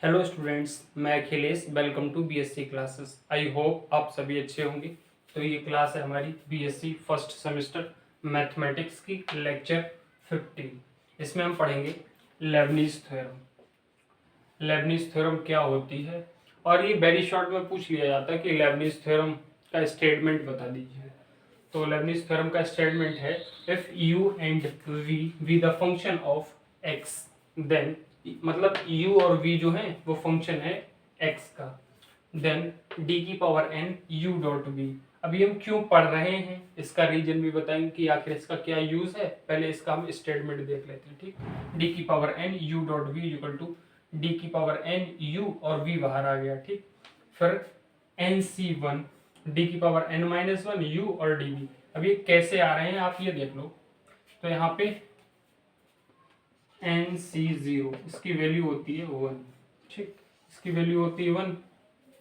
Hello students, मैं Akhilesh. Welcome to BSc classes. I hope आप सभी अच्छे होंगे। तो ये क्लास है हमारी बीएससी फर्स्ट सेमेस्टर मैथमेटिक्स की, लेक्चर 15। इसमें हम पढ़ेंगे लेबनीज थ्योरम। लेबनीज थ्योरम क्या होती है, और ये वेरी शॉर्ट में पूछ लिया जाता है कि लेबनीज थ्योरम का स्टेटमेंट बता दीजिए। तो लेबनीज थ्योरम का स्टेटमेंट है, if u and v be the function of x, then मतलब u और v जो है वो फंक्शन है x का, देन d की power n u dot v। अभी हम क्यों पढ़ रहे हैं इसका रीजन भी बताएंगे कि आखिर इसका क्या यूज है। पहले इसका हम स्टेटमेंट देख लेते हैं, ठीक। d की power n u dot v equal to d की पावर n u और v बाहर आ गया, ठीक। फिर nc1 d की power n minus one u और dv। अब ये कैसे आ रहे हैं आप ये देख लो। तो यहाँ पे NC0 इसकी वैल्यू होती है 1, ठीक। इसकी वैल्यू होती है 1।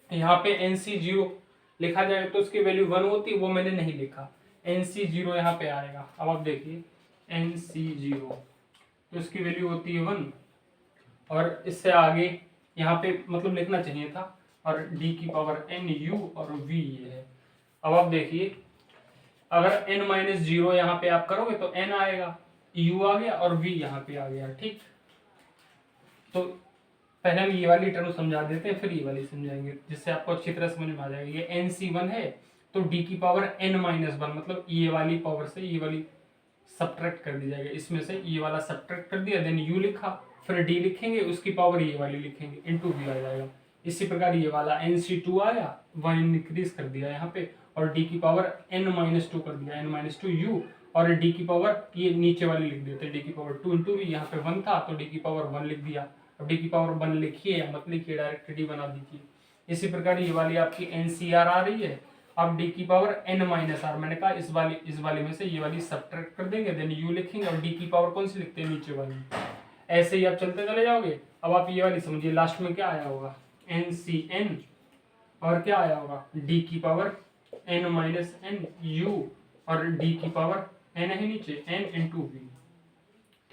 यहाँ पे NC0 लिखा जाए तो उसकी वैल्यू 1 होती है, वो मैंने नहीं लिखा। NC0 यहाँ पे आएगा। अब आप देखिए NC0 तो इसकी वैल्यू होती है 1, और इससे आगे यहाँ पे मतलब लिखना चाहिए था, और d की पावर n u और v ये है। अब आप देखिए, अगर n माइनस जीरो यहाँ पे आप करोगे तो n आएगा, u आ गया और v यहाँ पे आ गया, ठीक। तो पहले हम ये वाली टर्म समझा देते हैं, फिर ये वाली समझाएंगे, जिससे आपको अच्छी तरह समझ में आ जाएगा। ये NC1 है तो d की पावर n माइनस वन, मतलब ये वाली पावर से ये वाली सब्ट्रैक्ट कर दी जाएगा। इसमें से ये वाला सब्ट्रैक्ट कर दिया, देन u लिखा, फिर d लिखेंगे, उसकी पावर ये वाली लिखेंगे, इनटू v आ जाएगा। इसी प्रकार ये वाला NC2 आया, 1 इंक्रीज कर दिया यहाँ पे, और d की पावर n माइनस टू कर दिया, n माइनस टू u, और d की पावर ये नीचे वाली लिख देते, d की पावर 2 इंटू v। यहाँ पे 1 था तो d की पावर 1 लिख दिया। अब d की पावर 1 लिखिए या मत लिखिए, डायरेक्ट d बना दीजिए। इसी प्रकार ये वाली आपकी NCR आ रही है। अब d की पावर n माइनस आर, मैंने कहा इस वाली में से ये वाली सब्ट्रैक्ट कर देंगे, देन u लिखेंगे, और d की पावर कौन सी लिखते हैं, नीचे वाली। ऐसे ही आप चलते चले जाओगे। अब आप ये वाली समझिए, लास्ट में क्या आया होगा, NCn, और क्या आया होगा d की power n minus n u, और d की पावर n है नीचे n इंटू वी,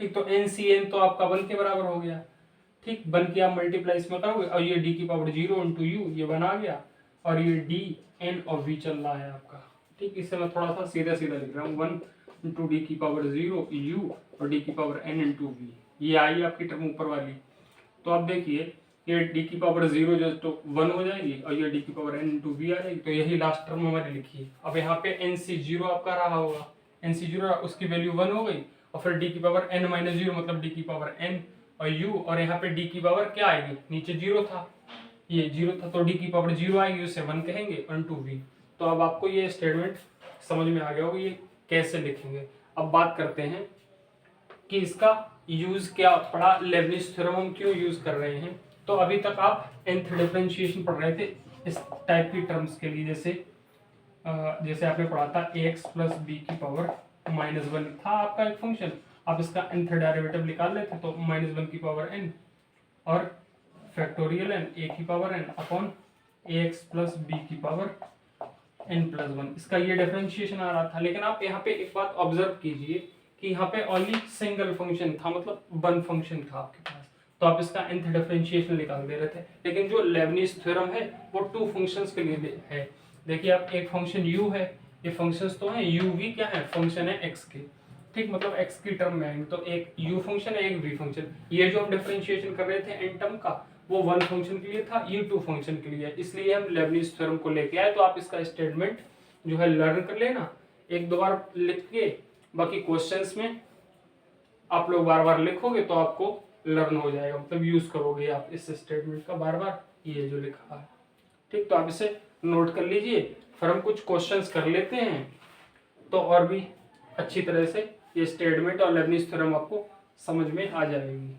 ठीक। तो NCn तो आपका 1 के बराबर हो गया, ठीक। 1 की आप मल्टीप्लाई इसमें करोगे, और ये d की पावर 0 इंटू यू ये बना गया, और ये d n और v चल रहा है आपका, ठीक। इससे मैं थोड़ा सा सीधा सीधा लिख रहा हूँ, 1 इंटू डी की पावर 0 u और d की पावर n इंटू वी। ये आई आपकी टर्म ऊपर वाली। तो आप देखिए, ये d की पावर 0 जो तो 1 हो जाएगी, और ये d की पावर n इंटू वी आ जाएगी। तो यही लास्ट टर्म हमारी लिखी है। अब यहाँ पे NC0 आपका रहा होगा, NC0 उसकी वैल्यू 1 हो गई, और फिर d की पावर n माइनस जीरो मतलब d की पावर n और u, और यहाँ पे d की पावर क्या आएगी, नीचे 0 था, ये 0 था, तो d की पावर 0 आएगी, उसे 1 कहेंगे, 1 टू v। तो अब आपको ये स्टेटमेंट समझ में आ गया होगा ये कैसे लिखेंगे। अब बात करते हैं कि इसका यूज क्या पढ़ा, लेबनिज थ्योरम हम क्यों यूज कर रहे हैं। तो अभी तक आप nth डिफरेंशिएशन पढ़ रहे थे इस टाइप की टर्म्स के लिए, जैसे आपने पढ़ा था ax प्लस बी की पावर माइनस वन था आपका एक फंक्शन। आप इसका nth डेरिवेटिव निकाल लेते तो माइनस वन की पावर n और फैक्टोरियल n a की power n upon ax plus b की पावर n प्लस वन, इसका ये डिफरेंशिएशन आ रहा था। लेकिन आप यहाँ पे एक बात ऑब्जर्व कीजिए कि यहाँ पे ओनली सिंगल फंक्शन था, मतलब वन फंक्शन था आपके पास, तो आप इसका nth डिफरेंशिएशन निकाल दे रहे थे। लेकिन जो लेबनिज थ्योरम है वो टू फंक्शंस के लिए है। देखिए, आप एक फंक्शन u है, ये फंक्शंस तो हैं, u v क्या है, फंक्शन है x के, ठीक। मतलब x की टर्म में आएंगे, तो एक u फंक्शन है, एक v फंक्शन। ये जो हम डिफरेंशिएशन कर रहे थे n टर्म का, वो वन फंक्शन के लिए था, ये टू फंक्शन के लिए, इसलिए हम लेबनिज थ्योरम को लेके आए। तो आप इसका स्टेटमेंट जो है लर्न कर लेना, एक दो बार लिख के, बाकी क्वेश्चंस में आप लोग बार बार लिखोगे तो आपको लर्न हो जाएगा, मतलब यूज करोगे आप इस स्टेटमेंट का बार बार, ये जो लिखा है, ठीक। तो आप इसे नोट कर लीजिए, फिर हम कुछ क्वेश्चंस कर लेते हैं, तो और भी अच्छी तरह से ये स्टेटमेंट और लेबनिज थ्योरम आपको समझ में आ जाएगी।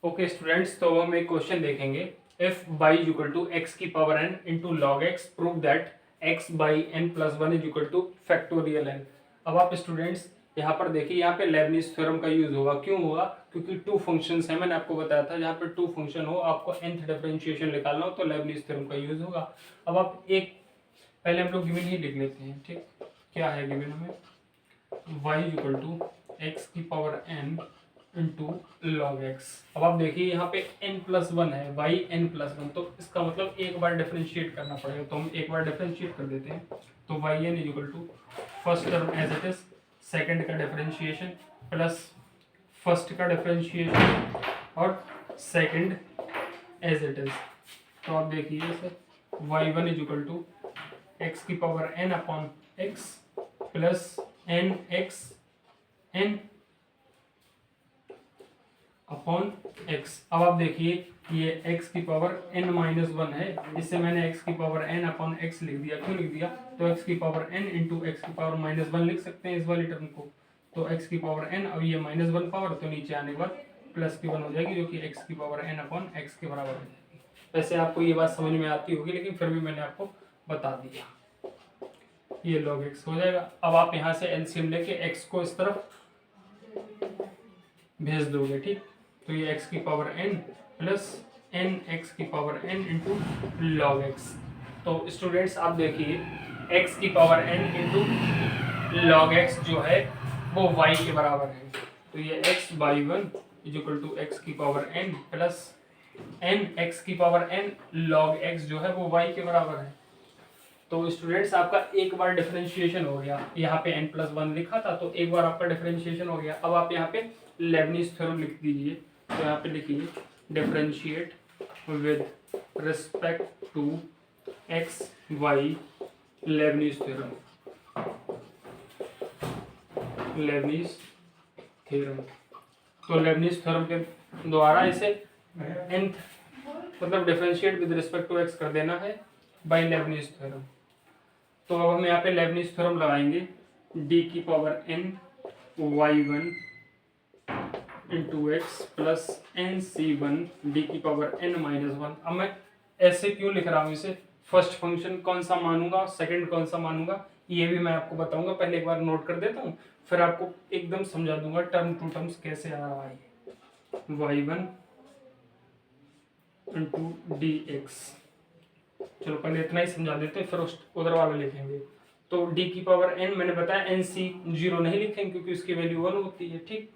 ओके स्टूडेंट्स, तो हम एक क्वेश्चन देखेंगे, if y is equal to x की power n into log x, prove that x by n plus one is equal to factorial n। अब आप स्टूडेंट्स यहाँ पर देखिए, यहाँ पे लेबनिज थ्योरम का यूज होगा। क्यों होगा, क्योंकि टू फंक्शंस है, मैंने आपको बताया था, जहाँ पे टू फंक्शन हो, आपको nth डिफरेंशिएशन निकालना हो तो लेबनिज थ्योरम का यूज होगा। अब आप एक पहले हम लोग गिवन ही लिख लेते हैं, ठीक। क्या है गिवन हमें, y is equal to x की power n into log x. अब आप देखिए यहाँ पे n+1 है, y n+1, तो इसका मतलब एक बार डिफरेंशिएट करना पड़ेगा, तो हम एक बार डिफरेंशिएट कर देते हैं। तो yn equal to first term as it is, second का डिफरेंशिएशन प्लस फर्स्ट का डिफरेंशिएशन और सेकेंड एज इट इज। तो आप देखिए sir y1 equal to x की power n upon x plus n x n upon x. अब आप देखिए ये x की पावर n-1 है, इससे मैंने x की पावर n अपॉन x लिख दिया। क्यों लिख दिया? तो x की पावर n इंटू एक्स की पावर -1 लिख सकते हैं इस वाली टर्म को। तो x की पावर n, अब ये -1 पावर, तो नीचे आने के बाद प्लस की 1 हो जाएगी, जो कि x की पावर n अपॉन एक्स के बराबर हो जाएगी। वैसे आपको ये बात समझ में आती होगी, लेकिन फिर भी मैंने आपको बता दिया। ये log x हो जाएगा। अब आप यहाँ से एलसीएम लेके x को इस तरफ भेज दोगे, ठीक। तो ये x की power n plus n x की power n into log x। तो स्टूडेंट्स आप देखिए x की power n into log x जो है वो y के बराबर है। तो ये x by 1 equal to x की power n plus n x की पावर n लॉग x जो है वो y के बराबर है। तो स्टूडेंट्स आपका एक बार डिफरेंशिएशन हो गया, यहाँ पे n+1 लिखा था, तो एक बार आपका डिफरेंशिएशन हो गया। अब आप यहाँ पे लेबनीज थ्योरम लिख दीजिए। तो यहाँ पे लिखिए differentiate with respect to x y Leibniz theorem, Leibniz theorem. तो लेबनीज थ्योरम के द्वारा इसे nth मतलब differentiate with respect to x कर देना है बाय लेबनीज थ्योरम। तो अब हम यहाँ पे लेबनीज थ्योरम लगाएंगे, d की power n y1 into x plus nc1 d की पावर n-1। अब मैं ऐसे क्यों लिख रहा हूँ इसे, फर्स्ट फंक्शन कौन सा मानूंगा, सेकंड कौन सा मानूंगा, ये भी मैं आपको बताऊंगा। पहले एक बार नोट कर देता हूँ, फिर आपको एकदम समझा दूंगा टर्म टू टर्म्स कैसे आ रहा है। y1 इंटू डी एक्स, चलो पहले इतना ही समझा देते हैं, फिर उधर वाला लिखेंगे। तो d की पावर n मैंने बताया nc0 नहीं लिखेंगे क्योंकि उसकी वैल्यू 1 होती है, ठीक।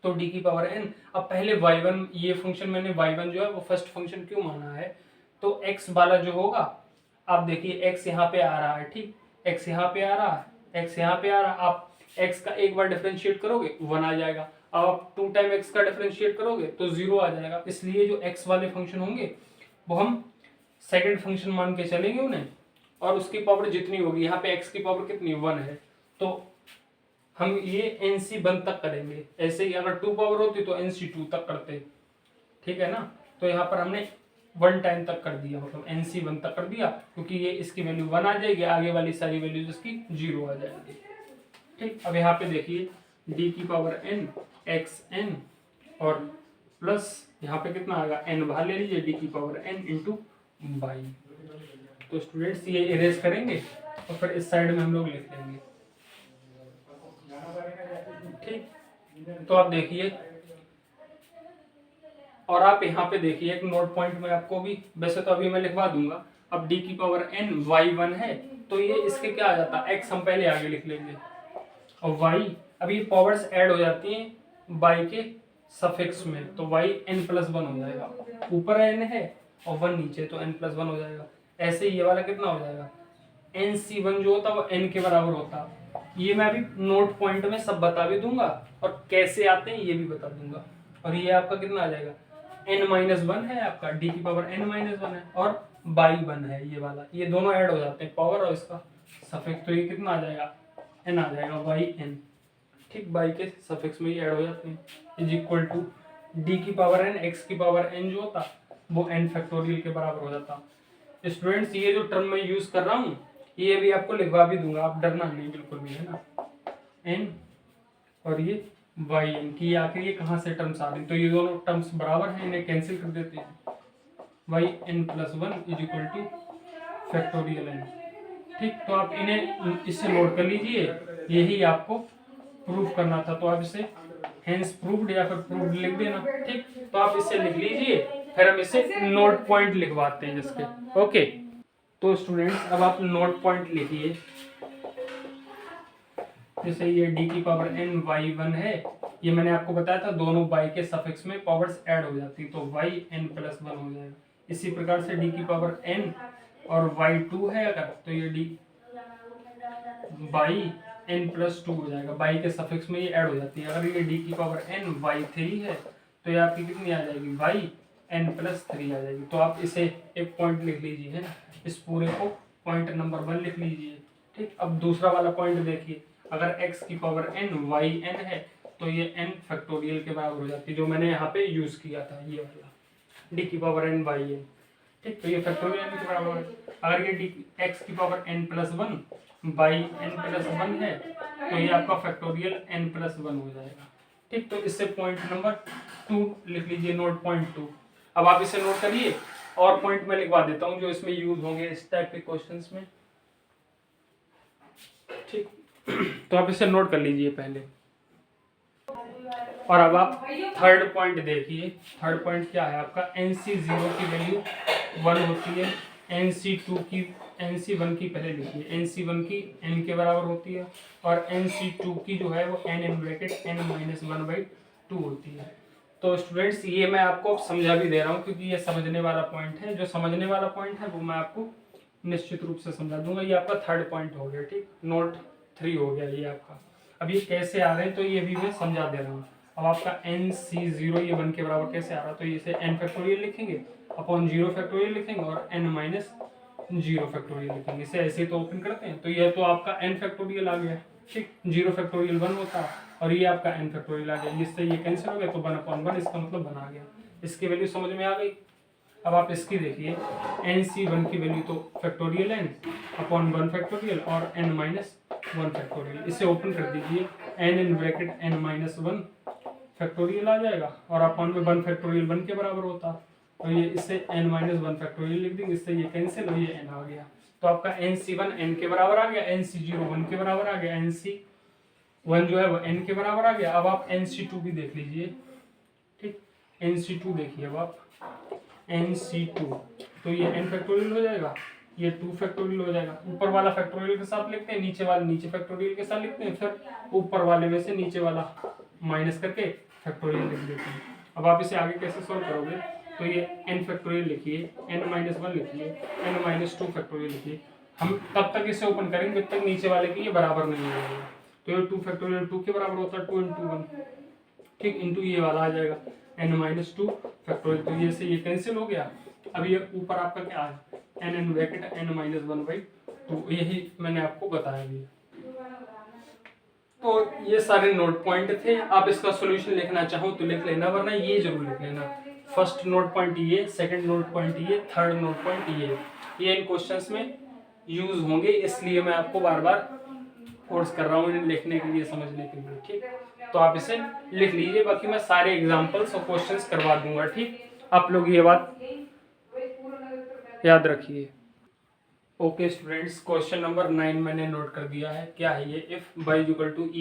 तो d की पावर n। अब पहले y1, ये फंक्शन मैंने y1 जो है वो फर्स्ट फंक्शन क्यों माना है, तो x वाला जो होगा, आप देखिए x यहाँ पे आ रहा है, ठीक, x यहाँ पे आ रहा है, x यहाँ पे आ रहा है। आप x का एक बार डिफरेंशिएट करोगे 1 आ जाएगा, आप 2 टाइम x का डिफरेंशिएट करोगे तो 0 आ जाएगा। इसलिए जो x वाले फंक्शन होंगे वो हम सेकंड फंक्शन मान के चलेंगे उन्हें, और उसकी पावर जितनी होगी, यहाँ पे x की पावर कितनी 1 है, तो हम ये nc1 तक करेंगे। ऐसे ही अगर 2 पावर होती तो nc2 तक करते, ठीक है ना। तो यहाँ पर हमने 1 टाइम तक कर दिया, मतलब nc1 तक कर दिया, क्योंकि ये इसकी वैल्यू 1 आ जाएगी, आगे वाली सारी वैल्यूज इसकी 0 आ जाएंगी, ठीक। अब यहाँ पे देखिए d की पावर n xn और प्लस यहाँ पे कितना आएगा n बाहर ले लीजिए, d की पावर n इंटू बाई। तो स्टूडेंट्स ये इरेज करेंगे और फिर इस साइड में हम लोग लिख लेंगे, ठीक। तो आप देखिए, और आप यहाँ पे देखिए एक नोट पॉइंट में आपको भी, वैसे तो अभी मैं लिखवा दूंगा। अब d की पावर n y1 है, तो ये इसके क्या आ जाता है, x हम पहले आगे लिख लेंगे और y, अब ये पावर्स ऐड हो जाती हैं y के सफिक्स में, तो y n+1 हो जाएगा, ऊपर n है और 1 नीचे, तो n+1 हो जाएगा। ऐसे ये वाला कितना हो जाएगा, nc1 जो होता है वो n के बराबर होता है। ये मैं अभी नोट पॉइंट में सब बता भी दूंगा और कैसे आते हैं ये भी बता दूंगा। और ये आपका कितना आ जाएगा, n-1 है आपका, d की पावर n-1 है और बाई 1 है ये वाला, ये दोनों ऐड हो जाते हैं पावर और इसका सफिक्स, तो ये कितना आ जाएगा, n आ जाएगा बाई n, ठीक। बाई के सफिक्स में ही ऐड हो जाते हैं, इज इक्वल टू d की पावर n x की पावर n जो होता वो n फैक्टोरियल के बराबर हो जाता। स्टूडेंट्स ये जो टर्म मैं यूज कर रहा हूँ ये भी आपको लिखवा भी दूंगा, आप डरना नहीं बिल्कुल भी, है ना। n और ये बाई n की आखिर ये कहाँ से टर्म्स आ रही, तो ये दोनों टर्म्स बराबर हैं, इन्हें कैंसिल कर देते हैं। y n+1 is equal to factorial n, ठीक। तो आप इन्हें इससे नोट कर लीजिए, यही आपको प्रूफ करना था, तो आप इसे हेंस प्रूव्ड या फिर प्रूव्ड लिख देना, ठीक। तो आप इसे लिख लीजिए, फिर हम इसे नोट पॉइंट लिखवाते हैं इसके, ओके। तो स्टूडेंट्स अब आप नोट पॉइंट लिखिए, जैसे ये d की पावर n y1 है, ये मैंने आपको बताया था दोनों y के सफिक्स में पावर्स ऐड हो जाती, तो yn+1 हो जाएगा। इसी प्रकार से d की पावर n और y2 है अगर, तो ये d yn+2 हो जाएगा। y के सफिक्स में ये ऐड हो जाती है। अगर ये d की पावर n y3 है तो ये आपकी कितनी आ जाएगी, yn+3 आ जाएगी। तो आप इसे एक पॉइंट लिख लीजिए, है ना, इस पूरे को पॉइंट नंबर 1 लिख लीजिए। ठीक, अब दूसरा वाला पॉइंट देखिए, अगर x की पावर n yn है तो ये n फैक्टोरियल के बराबर हो जाती है, जो मैंने यहाँ पे यूज किया था ये वाला d की पावर n yn। ठीक, तो ये फैक्टोरियल के बराबर है। अगर ये x की पावर n+1 yn+1 है तो ये आपका फैक्टोरियल n+1 हो जाएगा। ठीक, तो इससे पॉइंट नंबर 2 लिख लीजिए, नोट पॉइंट 2। अब आप इसे नोट करिए और पॉइंट में लिखवा देता हूँ जो इसमें यूज होंगे इस टाइप के क्वेश्चंस में। ठीक, तो आप इसे नोट कर लीजिए पहले। और अब आप थर्ड पॉइंट देखिए। थर्ड पॉइंट क्या है आपका, NC0 की वैल्यू 1 होती है, NC1 की पहले लिखिए, NC1 की n के बराबर होती है और NC2 की जो है वो n-1/2 होती है। तो स्टूडेंट्स ये मैं आपको समझा भी दे रहा हूँ क्योंकि ये समझने वाला पॉइंट है। जो समझने वाला पॉइंट है वो मैं आपको निश्चित रूप से समझा दूंगा। ये आपका थर्ड पॉइंट हो गया। ठीक, नोट 3 हो गया ये आपका। अब ये कैसे आ रहे हैं तो ये भी मैं समझा दे रहा हूँ। अब आपका NC0 ये 1 के बराबर कैसे आ रहा है, तो इसे n फैक्टोरियल लिखेंगे अपॉन 0 फैक्टोरियल लिखेंगे और n-0 फैक्टोरियल लिखेंगे। इसे ऐसे तो ओपन करते हैं, तो ये तो आपका n फैक्टोरियल आ गया। ठीक, 0 फैक्टोरियल 1 होता है और ये आपका n फैक्टोरियल आ गया। इससे ये कैंसिल हो गया तो 1/1, इसका मतलब 1 आ गया। इसकी वैल्यू समझ में आ गई। अब आप इसकी देखिए, NC1 की वैल्यू तो फैक्टोरियल n अपॉन 1 फैक्टोरियल और n-1 फैक्टोरियल। इसे ओपन कर दीजिए, n(n-1) फैक्टोरियल आ जाएगा और अपॉन में 1 फैक्टोरियल 1 के बराबर होता, तो ये इससे n-1 फैक्टोरियल लिख देंगे, इससे ये कैंसिल और ये n आ गया। तो आपका NC1 n के बराबर आ गया, NC0 1 के बराबर आ गया, NC1 जो है वो n के बराबर आ गया। अब आप NC2 भी देख लीजिए। ठीक, NC2 देखिए, अब आप NC2 तो ये n फैक्टोरियल हो जाएगा, ये 2 फैक्टोरियल हो जाएगा। ऊपर वाला फैक्टोरियल के साथ लिखते हैं, नीचे वाले नीचे फैक्टोरियल के साथ लिखते हैं, फिर ऊपर वाले में से नीचे वाला माइनस करके फैक्टोरियल लिख देते हैं। अब आप इसे आगे कैसे सॉल्व करोगे, तो ये n फैक्टोरियल लिखिए, n-1 लिखिए, n-2 फैक्टोरियल लिखिए। हम तब तक इसे ओपन करेंगे जब तक नीचे वाले की ये बराबर नहीं हो जाएगा। तो ये 2 फैक्टोरियल 2 के बराबर होता है, 2 × 1। ठीक, इंटू ये वाला आ जाएगा n-2 फैक्टोरियल, तो ये से ये कैंसिल हो गया। अब ये ऊपर आपका क्या है, n-1/2, यही मैंने आपको बताया भी। तो ये सारे नोट पॉइंट थे। आप इसका सॉल्यूशन लिखना चाहो तो लिख लेना, वरना ये जरूर लिख लेना। फर्स्ट नोट पॉइंट ये, सेकंड नोट पॉइंट ये, थर्ड नोट पॉइंट ये इन क्वेश्चंस में यूज होंगे, इसलिए मैं आपको बार बार फोर्स कर रहा हूँ इन्हें लिखने के लिए, समझने के लिए। ठीक, तो आप इसे लिख लीजिए, बाकी मैं सारे एग्जाम्पल्स और क्वेश्चंस करवा दूंगा। ठीक, आप लोग ये बात याद रखिए। ओके स्टूडेंट्स, क्वेश्चन नंबर 9 मैंने नोट कर दिया है। क्या है ये, if y =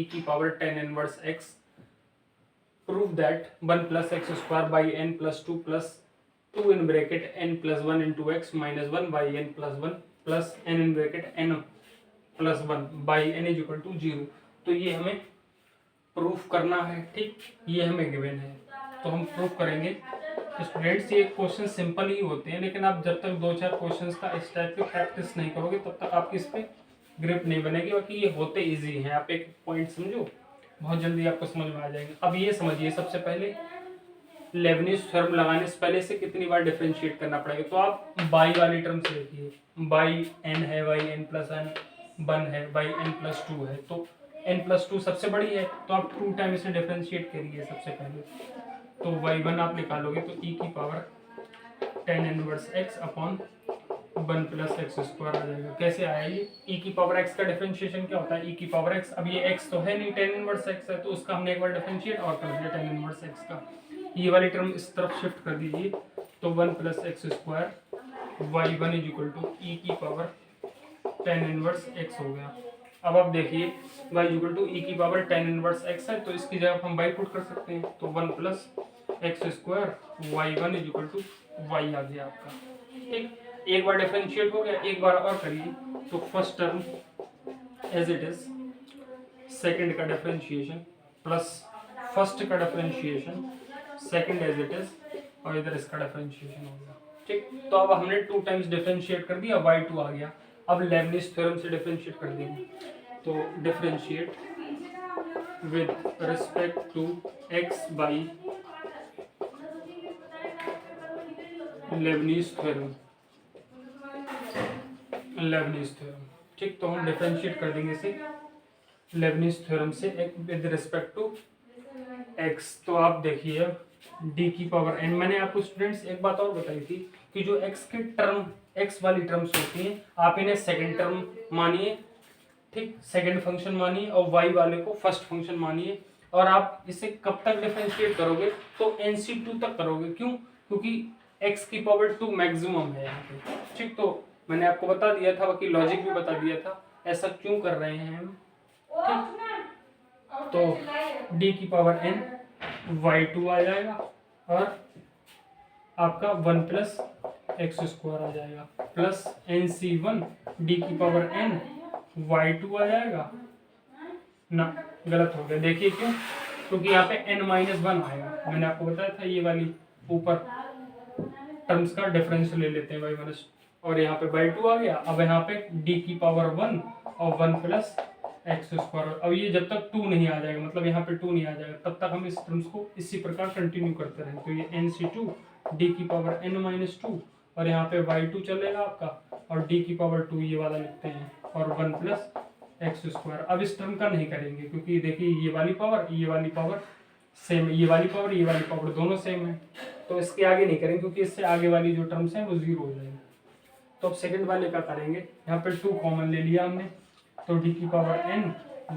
e⁻tan−1x prove that 1 + x² by n+2 + 2 (n+1 × x - 1 by n+1 + n(n+1 by n = 0)। तो ये हमें प्रूफ करना है। ठीक, ये हमें गिवन है तो हम प्रूफ करेंगे। स्टूडेंट्स ये क्वेश्चन सिंपल ही होते हैं, लेकिन आप जब तक 2-4 क्वेश्चंस का इस टाइप की प्रैक्टिस नहीं करोगे तब तक आपकी इस पे ग्रिप नहीं बनेगी। बाकी ये होते इजी हैं, आप एक पॉइंट समझो, बहुत जल्दी आपको समझ में आ जाएंगे। अब ये समझिए, सबसे पहले लेबनिज थ्योरम लगाने से पहले से कितनी बार डिफरेंशिएट करना पड़ेगा। तो आप बाई वाली टर्म से देखिए, बाई n है, बाई n+1 है, बाई n+2 है, तो n+2 सबसे बड़ी है, तो आप 2 टाइम इसे डिफरेंशिएट करिए सबसे पहले। तो y1 आप निकालोगे तो e⁻tan−1x अपॉन 1 + x² आ जाएगा। कैसे आया ये, e⁻x का डिफरेंशिएशन क्या होता है, e⁻x। अब ये x तो है नहीं, tan−1x है, तो उसका हमने एक बार डिफरेंशिएट और कर दिया tan−1x का। ये वाली टर्म इस तरफ शिफ्ट कर दीजिए, तो 1 + x² y1 = e⁻tan−1x हो गया। अब आप देखिए y = e⁻tan−1x है, तो इसकी जगह हम y पुट कर सकते हैं, तो 1 + x² y1 = y आ गया आपका। ठीक, एक बार डिफरेंशिएट हो गया, एक बार और करिए, तो first term as it is, second का डिफरेंशिएशन प्लस फर्स्ट का differentiation, second as it is, और इधर इसका डिफरेंशिएशन हो गया। ठीक, तो अब हमने 2 टाइम्स डिफरेंशिएट कर दिया, y2 आ गया। अब लेबनिज थ्योरम से डिफरेंशिएट कर देंगे, तो differentiate with respect to x by Leibniz theorem, Leibniz theorem. ठीक, तो हम डिफरेंशिएट कर देंगे इसे लेबनिज थ्योरम से विद रिस्पेक्ट टू x। तो आप देखिए d की पावर n, मैंने आपको स्टूडेंट्स एक बात और बताई थी कि जो x की टर्म, x वाली टर्म्स होती हैं, आप इन्हें सेकंड टर्म मानिए, ठीक, सेकंड फंक्शन मानिए, और y वाले को फर्स्ट फंक्शन मानिए। और आप इसे कब तक डिफरेंशिएट करोगे, तो NC2 तक करोगे। क्यों? क्योंकि x की पावर 2 मैक्सिमम है यहाँ पे। ठीक, तो मैंने आपको बता दिया था, बाकी लॉजिक भी बता दिया था ऐसा क्यों कर रहे हैं हम। ठीक, तो d की पावर n y2 आ जाएगा, और आपका 1 प्लस एक्स स्क्वायर आ जाएगा, प्लस NC1 d की पावर n y2 आ जाएगा ना, गलत हो गया। देखिए क्यों? क्योंकि यहाँ पे n-1 आएगा। मैंने आपको बताया था ये वाली ऊपर टर्म्स का डिफरेंस ले लेते हैं y माइनस, और यहाँ पे y2 आ गया। अब यहाँ पे d की पावर 1 और 1 प्लस एक्स स्क्वायर। अब ये जब तक 2 नहीं आ जाएगा, मतलब यहाँ पे 2 नहीं आ जाएगा, तब तक हम इस टर्म्स को इसी प्रकार कंटिन्यू करते रहेंगे। तो ये NC2 d की पावर n-2, और यहाँ पे y2 चलेगा आपका, और d की पावर 2 ये वाला लिखते हैं, और 1 प्लस एक्स स्क्वायर। अब इस टर्म का नहीं करेंगे, क्योंकि देखिए ये वाली पावर सेम है, ये वाली पावर दोनों सेम है, तो इसके आगे नहीं करेंगे, क्योंकि इससे आगे वाली जो टर्म्स हैं वो 0 हो जाएंगे। तो अब सेकंड वाले का करेंगे। यहाँ पे 2 कॉमन ले लिया हमने, तो d की power n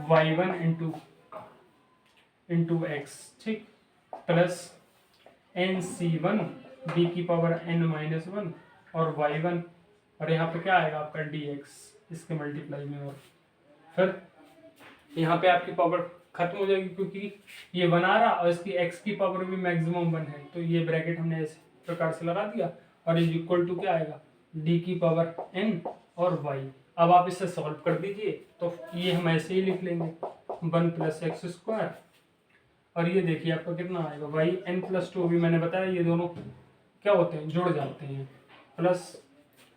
y1 into x, ठीक, प्लस NC1 d की पावर n-1 और y1, और यहाँ पे क्या आएगा आपका dx, इसके मल्टीप्लाई में, और फिर यहाँ पे आपकी पावर खत्म हो जाएगी, क्योंकि ये 1 आ रहा और इसकी x की पावर भी मैक्सिमम 1 है, तो ये ब्रैकेट हमने इस प्रकार से लगा दिया, और इज इक्वल टू क्या आएगा, d की पावर n और y। अब आप इसे सॉल्व कर दीजिए, तो ये हम ऐसे ही लिख लेंगे 1 प्लस एक्स स्क्वायर, और ये देखिए आपका कितना आएगा y n+2। अभी मैंने बताया ये दोनों क्या होते हैं, जुड़ जाते हैं, प्लस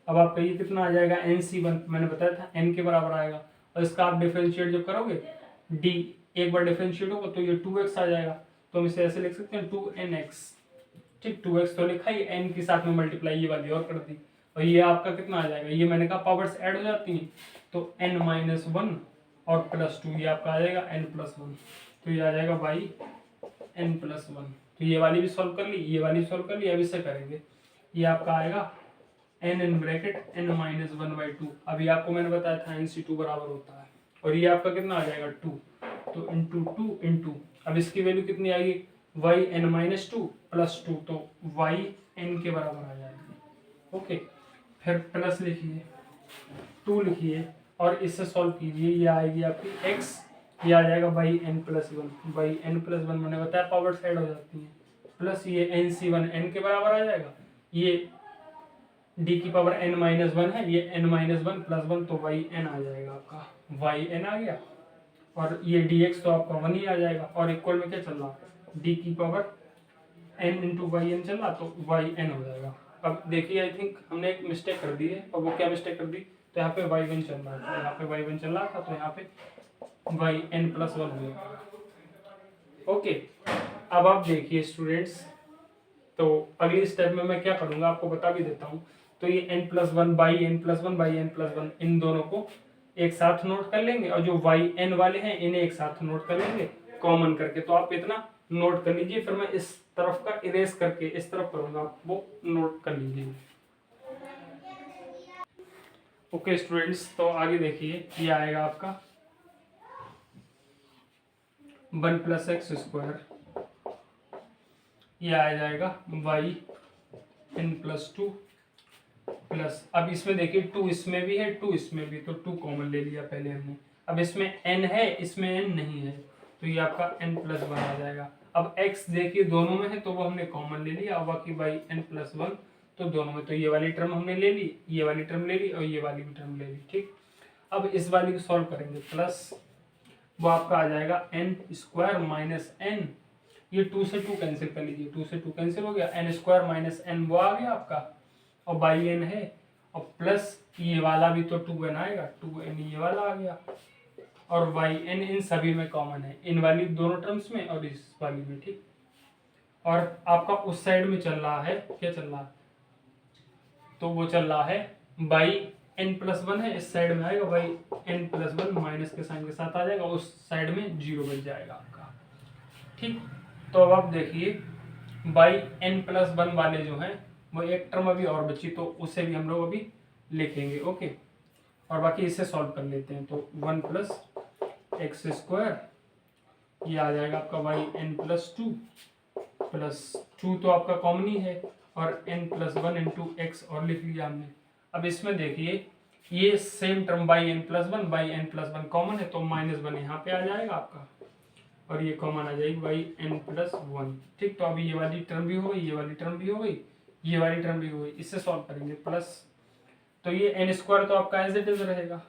अब आपका ये कितना आ जाएगा NC1, मैंने बताया था n के बराबर आएगा, और इसका आप डिफरेंशिएट जब करोगे d एक बार डिफरेंशिएट होगा तो ये 2x आ जाएगा, तो हम इसे ऐसे लिख सकते हैं 2nx। ठीक, 2x तो लिखा ही, n के साथ में मल्टीप्लाई ये वाली और कर दी, और ये आपका कितना आ जाएगा, ये मैंने कहा पावर्स ऐड हो जाती हैं, तो n-1 और +2, ये आपका आ जाएगा n+1, तो ये आ जाएगा y n+1। तो ये वाली भी सॉल्व कर ली, ये वाली सॉल्व कर ली। अब इसे करेंगे, ये आपका आएगा n इन ब्रैकेट n-1/2। अभी आपको मैंने बताया था NC2 बराबर होता है, और ये आपका कितना आ जाएगा 2, तो इंटू 2 इंटू, अब इसकी वैल्यू कितनी आएगी y n-2 प्लस 2, तो y n के बराबर आ जाएगी। ओके, फिर प्लस लिखिए, 2 लिखिए, और इससे सॉल्व कीजिए, ये आएगी आपकी x, ये आ जाएगा y n+1 मैंने बताया पावर्स ऐड हो जाती हैं, प्लस ये NC1 n के बराबर आ जाएगा, ये d की पावर n-1 है, ये n-1 प्लस 1, तो y n आ जाएगा आपका, y n आ गया, और ये dx तो आपका 1 ही आ जाएगा, और इक्वल में क्या चल रहा है, d की power n into y n चल रहा, तो y n हो जाएगा। अब देखिए आई थिंक हमने एक मिस्टेक कर दी है, और वो क्या मिस्टेक कर दी, तो यहाँ पे y1 चल रहा था, यहाँ पे y1 चल रहा था, तो यहाँ पे y n+1 हो जाएगा। ओके, अब आप देखिए स्टूडेंट्स, तो अगली स्टेप में मैं क्या करूँगा आपको बता भी देता हूँ। तो ये n+1 बाई n+1 इन दोनों को एक साथ नोट कर लेंगे, और जो yn वाले हैं इन्हें एक साथ नोट कर लेंगे कॉमन करके। तो आप इतना नोट कर लीजिए, फिर मैं इस तरफ का इरेज करके इस तरफ करूंगा, वो नोट कर लीजिए। ओके स्टूडेंट्स, तो आगे देखिए, ये आएगा आपका 1 प्लस एक्स स्क्वायर, ये आ जाएगा y n+2 प्लस, अब इसमें देखिए 2 इसमें भी है 2 इसमें भी, तो 2 कॉमन ले लिया पहले हमने। अब इसमें n है, इसमें n नहीं है, तो ये आपका n+1 आ जाएगा। अब x देखिए दोनों में है, तो वो हमने कॉमन ले लिया, अब बाकी y n+1 तो दोनों में, तो ये वाली टर्म हमने ले ली, ये वाली टर्म ले ली, और ये वाली भी टर्म ले ली। ठीक, अब इस वाली को सॉल्व करेंगे, प्लस वो आपका आ जाएगा n² - n ये 2 से 2 कैंसिल कर लीजिए, 2 से 2 कैंसिल हो गया, एन स्क्वायर माइनस एन वो आ गया आपका, और बाई एन है, और प्लस ये वाला भी तो 2n आएगा, 2n ये वाला आ गया, और वाई एन इन सभी में कॉमन है, इन वाली दोनों टर्म्स में और इस वाली में, ठीक। और आपका उस साइड में चल रहा है, क्या चल रहा है, तो वो चल रहा है बाई एन प्लस वन है, इस साइड में आएगा by n plus one minus के साइन के साथ आ जाएगा, उस साइड में 0 बच जाएगा आपका, ठीक। तो अब आप देखिए बाई एन प्लस वन वाले जो हैं वो एक टर्म अभी और बची, तो उसे भी हम लोग अभी लिखेंगे, ओके। और बाकी इसे सॉल्व कर लेते हैं, तो 1 प्लस एक्स स्क्वायर ये आ जाएगा आपका by n plus two plus 2 तो आपका कॉमन ही है, और n plus one into x और लिख लिया हमने। अब इसमें देखिए ये same term by n plus one common है, तो -1 यहाँ पे आ जाएगा आपका, और ये कॉमन आ जाएगी बाई एन प्लस वन, ठीक। तो अभी ये वाली टर्म भी हो गई, ये वाली टर्म भी हो गई, ये वाली टर्म भी हो गई, इससे सॉल्व करेंगे प्लस, तो ये एन स्क्वायर तो आपका एज इट इज रहेगा,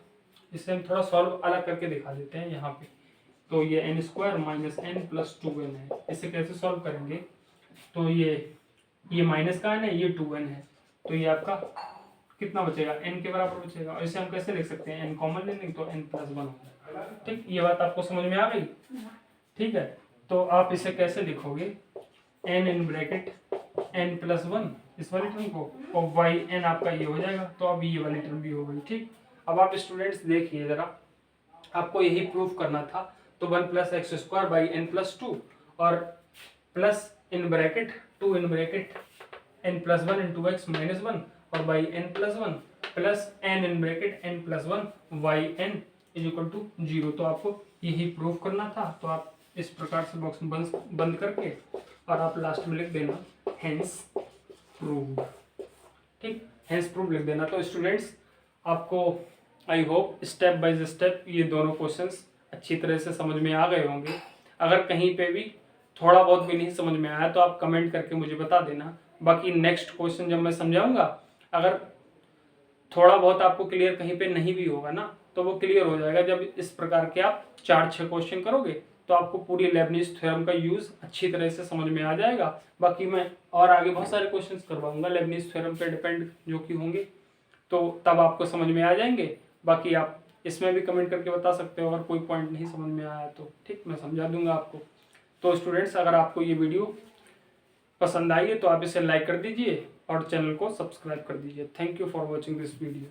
इससे हम थोड़ा सॉल्व अलग करके दिखा देते हैं यहाँ पे। तो ये n square minus n plus 2n है, इसे कैसे सॉल्व करेंगे, तो ये माइनस का है ना, ये 2n है, तो ये आपका कितना बचेगा, n के बराबर बचेगा, और इसे हम कैसे लिख सकते हैं, n कॉमन ले लेंगे तो n प्लस वन होगा, ठीक। ये बात आपको समझ में आ गई, ठीक है। तो आप इसे कैसे लिखोगे, n in bracket n plus one इस वाली टर्म को, और वाई एन आपका ये हो जाएगा, तो अब ये वाली टर्म भी हो गई, ठीक। अब आप स्टूडेंट्स देखिए जरा, आपको यही प्रूफ करना था, तो 1 plus x square by n plus two, और plus in bracket 2 in bracket n plus one into x minus one, और by n plus one plus n in bracket n plus one y n is equal to 0। तो आपको यही proof करना था, तो आप इस प्रकार से बॉक्स बंद करके और आप लास्ट में लिख देना हेंस प्रूव्ड, ठीक, हेंस प्रूव लिख देना। तो स्टूडेंट्स आपको I hope step by step ये दोनों क्वेश्चंस अच्छी तरह से समझ में आ गए होंगे। अगर कहीं पे भी थोड़ा बहुत भी नहीं समझ में आया तो आप कमेंट करके मुझे बता देना, बाकी नेक्स्ट क्वेश्चन जब मैं समझाऊंगा, अगर थोड़ा बहुत आपको क्लियर कहीं पे नहीं भी होगा ना, तो वो क्लियर हो जाएगा जब इस प्रकार के आप 4-6 क्वेश्चन करोगे, तो आपको पूरी लेबनीज थ्योरम का यूज अच्छी तरह से समझ में आ जाएगा। बाकी मैं और आगे बहुत सारे क्वेश्चंस करवाऊंगा लेबनीज थ्योरम पे डिपेंड जो कि होंगे, तो तब आपको समझ में आ जाएंगे। बाकी आप इसमें भी कमेंट करके बता सकते हो अगर कोई पॉइंट नहीं समझ में आया तो, ठीक, मैं समझा दूंगा आपको। तो स्टूडेंट्स अगर आपको ये वीडियो पसंद आई है तो आप इसे लाइक कर दीजिए और चैनल को सब्सक्राइब कर दीजिए। Thank you for watching this video.